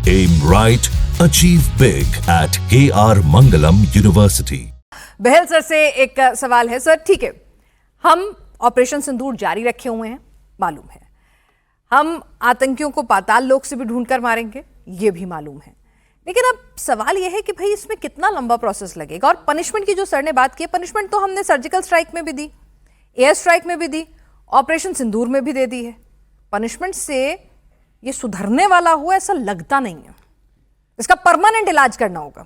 Aim right, achieve big at KR Mangalam University. Bahal sir से एक सवाल है। सर ठीक है, हम ऑपरेशन सिंदूर जारी रखे हुए हैं, मालूम है। हम आतंकियों को पाताल लोक से भी ढूंढकर मारेंगे, ये भी मालूम है। लेकिन अब सवाल यह है कि भाई इसमें कितना लंबा प्रोसेस लगेगा। और पनिशमेंट की जो सर ने बात की है, पनिशमेंट तो हमने सर्जिकल स्ट्राइक में भी दी, एयर स्ट्राइक में भी दी, ऑपरेशन सिंदूर में भी दे दी है। पनिशमेंट से ये सुधरने वाला हुआ ऐसा लगता नहीं है। इसका परमानेंट इलाज करना होगा।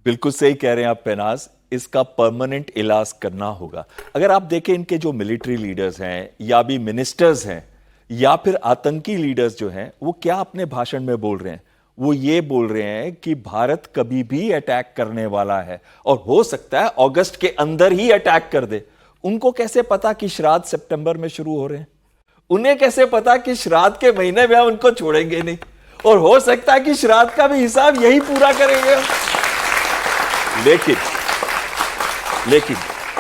बिल्कुल सही कह रहे हैं आप पेनाज, इसका परमानेंट इलाज करना होगा। अगर आप देखें इनके जो मिलिट्री लीडर्स हैं या भी मिनिस्टर्स हैं या फिर आतंकी लीडर्स जो हैं, वो क्या अपने भाषण में बोल रहे हैं? वो ये बोल रहे हैं कि भारत कभी भी अटैक करने वाला है और हो सकता है अगस्त के अंदर ही अटैक कर दे। उनको कैसे पता कि श्राद्ध सितंबर में शुरू हो रहे हैं? उन्हें कैसे पता कि श्राद्ध के महीने में हम उनको छोड़ेंगे नहीं, और हो सकता है कि श्राद्ध का भी हिसाब यही पूरा करेंगे। लेकिन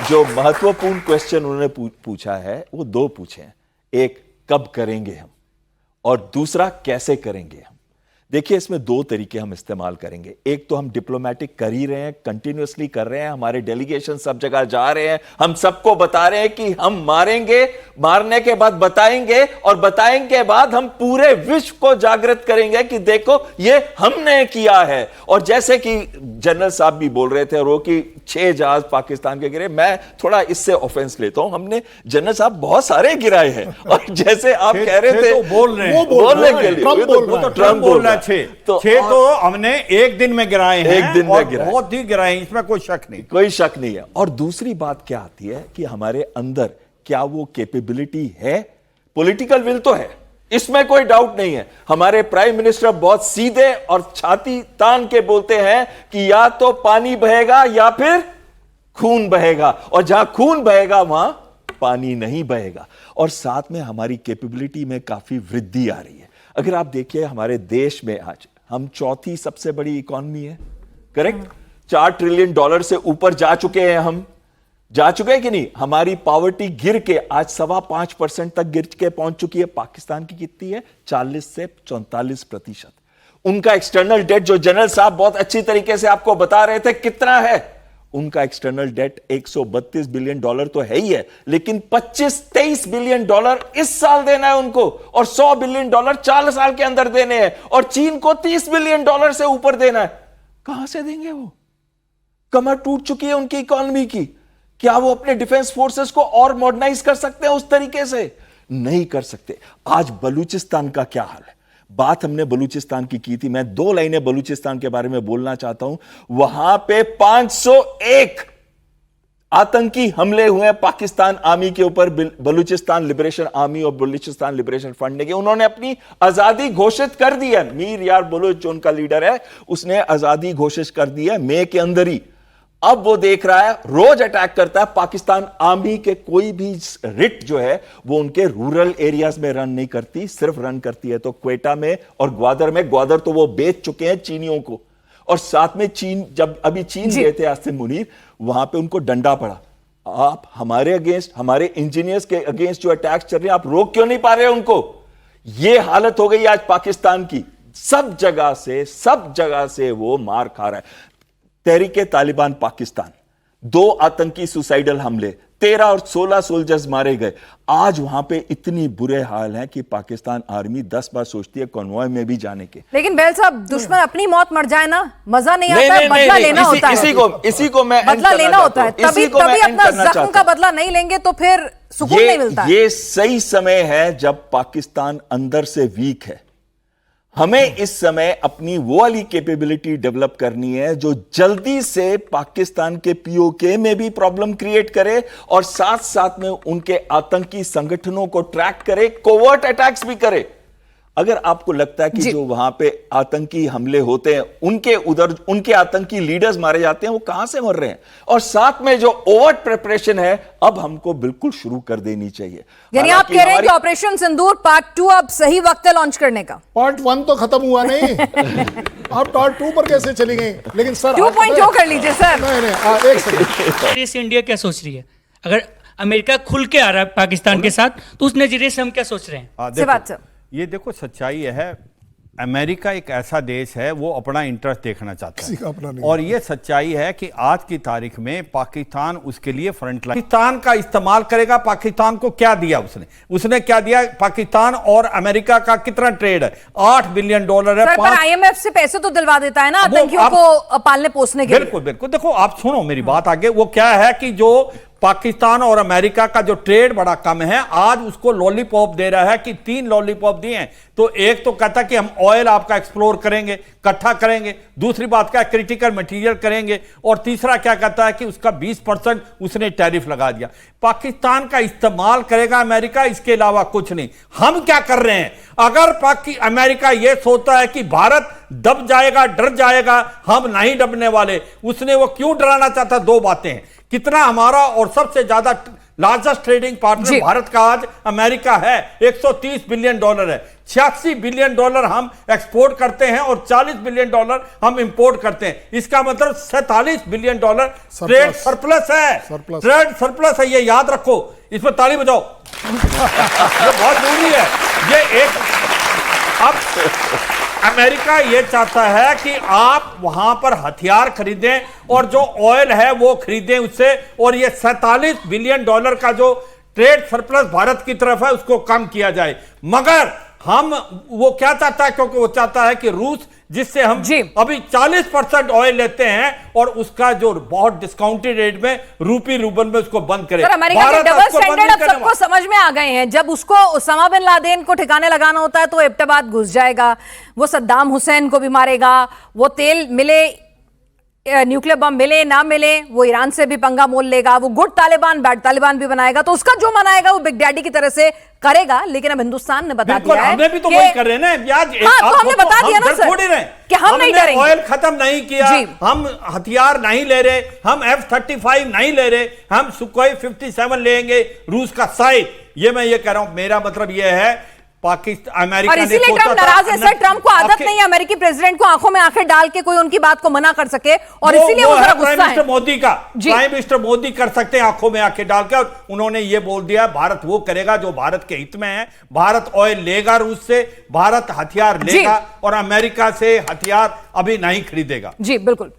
जो महत्वपूर्ण क्वेश्चन उन्होंने पूछा है वो दो पूछे हैं। एक, कब करेंगे हम, और दूसरा, कैसे करेंगे हम। देखिए, इसमें दो तरीके हम इस्तेमाल करेंगे। एक तो हम डिप्लोमेटिक कर ही रहे हैं, कंटिन्यूअसली कर रहे हैं, हमारे डेलीगेशन सब जगह जा रहे हैं, हम सबको बता रहे हैं कि हम मारेंगे, मारने के बाद बताएंगे, और बताएंगे के बाद हम पूरे विश्व को जागृत करेंगे कि देखो ये हमने किया है। और जैसे कि जनरल साहब भी बोल रहे थे, और वो कि 6 जहाज पाकिस्तान के गिरे, मैं थोड़ा इससे ऑफेंस लेता हूं। हमने, जनरल साहब बहुत सारे गिराए हैं, और जैसे आप कह रहे थे, तो बोल रहे हैं, बोलने के लिए ट्रम्प बोल रहा है। 6 तो हमने एक दिन में गिराए हैं, एक दिन में गिराए, बहुत ही गिराए हैं, इसमें कोई शक नहीं, कोई शक नहीं है। और दूसरी बात क्या आती है कि हमारे अंदर क्या वो कैपेबिलिटी है? पॉलिटिकल विल तो है, इसमें कोई डाउट नहीं है। हमारे प्राइम मिनिस्टर बहुत सीधे और छाती तान के बोलते हैं कि या तो पानी बहेगा या फिर खून बहेगा, और जहां खून बहेगा वहां पानी नहीं बहेगा। और साथ में हमारी कैपेबिलिटी में काफी वृद्धि आ रही है। अगर आप देखिए, हमारे देश में आज हम चौथी सबसे बड़ी इकॉनमी है, करेक्ट? $4 ट्रिलियन से ऊपर जा चुके हैं, हम जा चुके हैं कि नहीं? हमारी पॉवर्टी गिर के आज 5.25% तक गिर के पहुंच चुकी है। पाकिस्तान की कितनी है? 40 से 44%। उनका एक्सटर्नल डेट, जो जनरल साहब बहुत अच्छी तरीके से आपको बता रहे थे, कितना है? उनका एक्सटर्नल डेट $132 बिलियन तो है ही है, लेकिन 25-23 बिलियन इस साल देना है उनको, और $100 बिलियन 4 साल के अंदर देने हैं, और चीन को $30 बिलियन से ऊपर देना है। कहां से देंगे? वो कमर टूट चुकी है उनकी इकोनॉमी की। क्या वो अपने डिफेंस फोर्सेस को और मॉडर्नाइज कर सकते हैं उस तरीके से? नहीं कर सकते। आज बलूचिस्तान का क्या हाल है? बात हमने बलूचिस्तान की थी। मैं 2 लाइनें बलूचिस्तान के बारे में बोलना चाहता हूं। वहां पे 501 आतंकी हमले हुए हैं पाकिस्तान आर्मी के ऊपर। बलूचिस्तान लिबरेशन आर्मी और बलूचिस्तान लिबरेशन फ्रंट ने, उन्होंने अपनी आजादी घोषित कर दी है। मीर यार बलूच जो उनका लीडर है, उसने आजादी घोषित कर दी है मई के अंदर ही। अब वो देख रहा है, रोज अटैक करता है। पाकिस्तान आर्मी के कोई भी रिट जो है वो उनके रूरल एरियाज में रन नहीं करती, सिर्फ रन करती है तो क्वेटा में और ग्वादर में। ग्वादर तो वो बेच चुके हैं चीनियों को, और साथ में चीन, जब अभी चीन गए थे आसिम मुनीर, वहां पे उनको डंडा पड़ा। आप हमारे अगेंस्ट, हमारे इंजीनियर्स के अगेंस्ट जो अटैक्स चल रहे हैं, आप रोक क्यों नहीं पा रहे उनको? ये हालत हो गई आज पाकिस्तान की। सब जगह से वो मार खा रहा है। तहरीके तालिबान पाकिस्तान, 2 आतंकी सुसाइडल हमले, 13 और 16 सोल्जर्स मारे गए। आज वहां पे इतनी बुरे हाल हैं कि पाकिस्तान आर्मी 10 बार सोचती है कॉन्वॉय में भी जाने के। लेकिन बैल साहब, दुश्मन अपनी मौत मर जाए ना, मजा नहीं आता है, बदला लेना होता है। इसी को मैं बदला लेना होता है, तभी अपना जख्म का बदला नहीं लेंगे तो फिर सुकून नहीं मिलता। ये सही समय है जब पाकिस्तान अंदर से वीक है। हमें इस समय अपनी वो वाली कैपेबिलिटी डेवलप करनी है जो जल्दी से पाकिस्तान के पीओके में भी प्रॉब्लम क्रिएट करे, और साथ साथ में उनके आतंकी संगठनों को ट्रैक करे, कोवर्ट अटैक्स भी करे। अगर आपको लगता है कि जो वहां पे आतंकी हमले होते हैं, उनके आतंकी लीडर्स मारे जाते हैं, वो कहां से मर रहे हैं, और साथ में जो ओवर प्रिपरेशन है, अब हमको बिल्कुल शुरू कर देनी चाहिए। यानी आप कह रहे हैं कि ऑपरेशन सिंदूर पार्ट 2 अब सही वक्त है लॉन्च करने का? पार्ट 1 तो खत्म हुआ नहीं। आप पार्ट 2 पर कैसे चली गई? लेकिन सर 2.0 कर लीजिए सर। नहीं, एक सेकंड। इंडिया क्या सोच रही है? अगर अमेरिका खुल के आ रहा है पाकिस्तान के साथ, तो उस नजरिए से हम क्या सोच रहे हैं? ये देखो, सच्चाई है, अमेरिका एक ऐसा देश है वो अपना इंटरेस्ट देखना चाहता किसी का अपना है नहीं। और ये सच्चाई है कि आज की तारीख में पाकिस्तान उसके लिए फ्रंट लाइन, पाकिस्तान का इस्तेमाल करेगा। पाकिस्तान को क्या दिया उसने क्या दिया? पाकिस्तान और अमेरिका का कितना ट्रेड है? $8 बिलियन है। सर, पर IMF से पैसे तो दिलवा देता है ना आतंकियों को पालने पोसने के लिए। बिल्कुल बिल्कुल। देखो आप सुनो मेरी बात आगे। वो क्या है कि जो पाकिस्तान और अमेरिका का जो ट्रेड बड़ा कम है, आज उसको लॉलीपॉप दे रहा है कि 3 लॉलीपॉप दिए हैं। तो एक तो कहता कि हम ऑयल आपका एक्सप्लोर करेंगे, इकट्ठा करेंगे। दूसरी बात क्या, क्रिटिकल मटेरियल करेंगे। और तीसरा क्या कहता है कि उसका 20% उसने टैरिफ लगा दिया। पाकिस्तान का इस्तेमाल करेगा अमेरिका, इसके अलावा कुछ नहीं। हम क्या कर रहे हैं? अगर अमेरिका यह सोचता है कि भारत दब जाएगा, डर जाएगा, हम नहीं डरने वाले। उसने वो क्यों डराना चाहता? 2 बातें हैं, कितना हमारा और सबसे ज्यादा लार्जेस्ट ट्रेडिंग पार्टनर भारत का आज अमेरिका है, $130 बिलियन है। $86 बिलियन हम एक्सपोर्ट करते हैं और $40 बिलियन हम इंपोर्ट करते हैं। इसका मतलब $47 बिलियन ट्रेड सरप्लस है। ट्रेड सरप्लस है, ये याद रखो। इस पर ताली बजाओ। ये बहुत जरूरी है। ये एक अब अमेरिका ये चाहता है कि आप वहां पर हथियार खरीदें और जो ऑयल है वो खरीदें उससे, और ये $47 बिलियन का जो ट्रेड सरप्लस भारत की तरफ है उसको कम किया जाए। मगर हम वो क्या चाहता है? क्योंकि वो चाहता है कि रूस, जिससे हम अभी 40% ऑयल लेते हैं, और उसका जो बहुत डिस्काउंटेड रेट में रूपी रूबल में उसको बंद करे। अमेरिका के डबल स्टैंडर्ड अब सबको समझ में आ गए हैं। जब उसको उसामा बिन लादेन को ठिकाने लगाना होता है तो वो एबटाबाद घुस जाएगा, वो सद्दाम हुसैन को भी मारेगा, वो तेल मिले न्यूक्लियर बम मिले ना मिले वो ईरान से भी पंगा मोल लेगा, वो गुड तालिबान बैड तालिबान भी बनाएगा। तो उसका जो मनाएगा वो बिग डैडी की तरह से करेगा। लेकिन अब हिंदुस्तान ने बता दिया है, हमने भी तो वही कर रहे हैं ना। हाँ, तो हमने बता दिया ना सर कि हम नहीं डरेंगे। ऑयल खत्म नहीं किया, हम हथियार नहीं ले रहे, हम F-35 नहीं ले रहे, हम सुखोई 57 लेंगे रूस का साइड। ये मैं ये कह रहा हूं, मेरा मतलब ये है पाकिस्तान अमेरिका, और इसीलिए ट्रंप नाराज है सर। ट्रंप को आदत नहीं है अमेरिकी प्रेसिडेंट को आंखों में आंखें डाल के कोई उनकी बात को मना कर सके, और इसीलिए वो जरा गुस्सा है। प्राइम मिनिस्टर मोदी कर सकते हैं आंखों में आंखें डाल के, और उन्होंने ये बोल दिया भारत वो करेगा जो भारत के हित में है। भारत ऑयल लेगा रूस से, भारत हथियार लेगा, और अमेरिका से हथियार अभी नहीं खरीदेगा। जी बिल्कुल।